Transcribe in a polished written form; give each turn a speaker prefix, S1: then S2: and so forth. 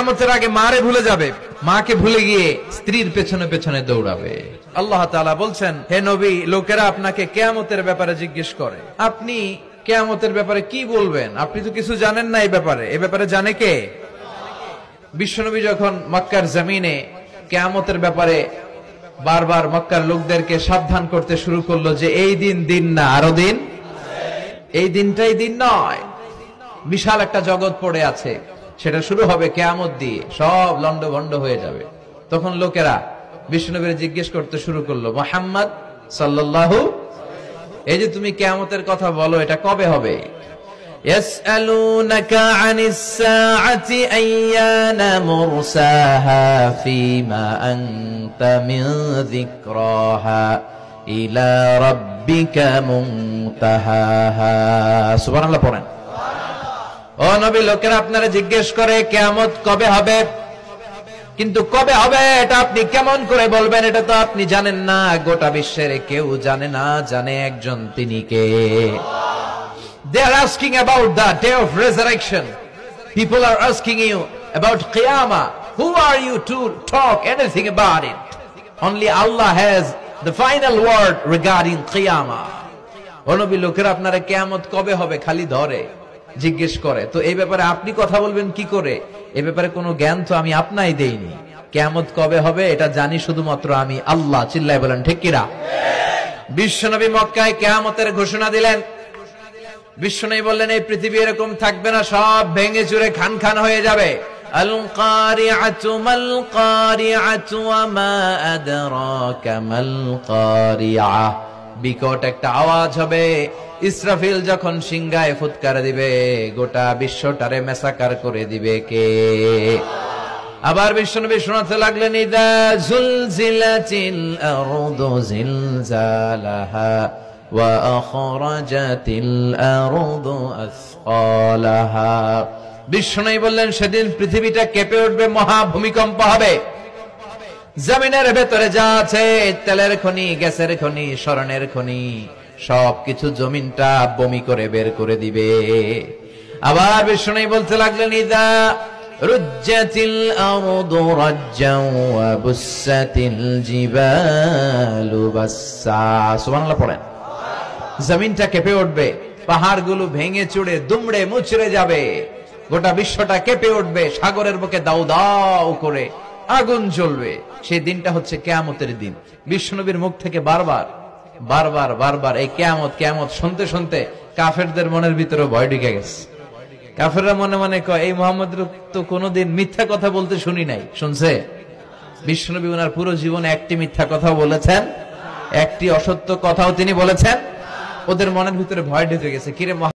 S1: কিয়ামতের আগে মারে ভুলে যাবে, মাকে ভুলে গিয়ে স্ত্রীর পেছনে পেছনে দৌড়াবে। আল্লাহ তাআলা বলছেন, হে নবী, লোকেরা আপনাকে কিয়ামতের ব্যাপারে জিজ্ঞেস করে, আপনি কিয়ামতের ব্যাপারে কি বলবেন? আপনি তো কিছু জানেন না এই ব্যাপারে জানে কে? বিশ্বনবী যখন মক্কার জমিনে কিয়ামতের ব্যাপারে বারবার মক্কার লোকদেরকে সাবধান করতে শুরু করলো যে এই দিন না, আরো দিন, এই দিনটাই দিন নয়, বিশাল একটা জগৎ পড়ে আছে, সেটা শুরু হবে কিয়ামত দিয়ে, সব লন্ডভন্ড হয়ে যাবে। তখন লোকেরা বিশ্বনবীর জিজ্ঞেস করতে শুরু করলো, মুহাম্মদ সাল্লাল্লাহু, এই যে তুমি কিয়ামতের কথা বলো, এটা কবে হবে? يسألونك عن الساعة أيان مرساها فيما أنت من ذكراها إلى ربك منتهاها سبحان الله পড়েন। ও নবী, লোকেরা আপনারা জিজ্ঞেস করে কিয়ামত কবে হবে, কিন্তু কবে হবে এটা আপনি কেমন করে বলবেন? এটা তো আপনি জানেন না, গোটা বিশ্বের কেউ জানে না, জানে একজন, তিনি কে? They are asking about the day of resurrection. People are asking you about Qiyamah. Who are you to talk anything about it? Only Allah has the final word regarding Qiyamah. অনবী, লোকেরা আপনারা কিয়ামত কবে হবে খালি ধরে জিজ্ঞেস করে, তো এই ব্যাপারে আপনি কথা বলবেন কি করে? এই ব্যাপারে কোনো জ্ঞান তো আমি আপনাই দেইনি। কিয়ামত কবে হবে এটা জানি শুধুমাত্র আমি আল্লাহ। চিল্লায় বলেন ঠিক কিনা? বিশ্বনবী মক্কায় কিয়ামতের ঘোষণা দিলেন। বিশ্বনবী বললেন, এই পৃথিবী এরকম থাকবে না, সব ভেঙে চুরে খান খান হয়ে যাবে। আল কারিআতু মাল কারিআতু ওয়া মা আদরাকা মাল কারিআহ। বিকট একটা আওয়াজ হবে, ইসরাফিল যখন সিংহায় ফুৎকার দিবে, গোটা বিশ্বটারে মেসাকার করে দিবে কে? আবার বিশ্বনবী শোনাতে লাগলেন, ইদা জুলজিলাতিল আরদু জিলজালাহা ওয়া আখরাজাতিল আরদু আসকালাহা। বিশ্বনবী বললেন, সেদিন পৃথিবীটা কেঁপে উঠবে, মহা ভূমিকম্প হবে। জমিনের ভেতরে যা আছে, তেলের খনি, গ্যাসের খনি, স্বর্ণের খনি, সবকিছু জমিনটা বমি করে বের করে দিবে। আবার বিশ্বনবী বলতে লাগলেন, ইদা রুজ্জাতিল আরদু রাজ্জান ওয়া বুসাতিল জিবালু বাসসা। সুবহানাল্লাহ পড়েন। জমিনটা কেঁপে উঠবে, পাহাড়গুলো ভেঙে চুরে দুমড়ে মুচড়ে যাবে, গোটা বিশ্বটা কেঁপে উঠবে, সাগরের বুকে দাউ দাউ করে আগুন জ্বলবে। সেই দিনটা হচ্ছে কিয়ামতের দিন। বিশ্বনবীর মুখ থেকে বারবার বারবার বারবার এই কিয়ামত কিয়ামত শুনতে শুনতে কাফেরদের মনের ভিতরে ভয় ঢুকে গেছে। কাফেররা মনে মনে কয়, এই মুহাম্মদের তো কোনোদিন মিথ্যা কথা বলতে শুনি নাই। শুনছে? বিশ্বনবী ওনার পুরো জীবনে একটি মিথ্যা কথা বলেছেন, একটি অসত্য কথাও তিনি বলেছেন। ওদের মনের ভিতরে ভয় ঢুকে গেছে, কিরে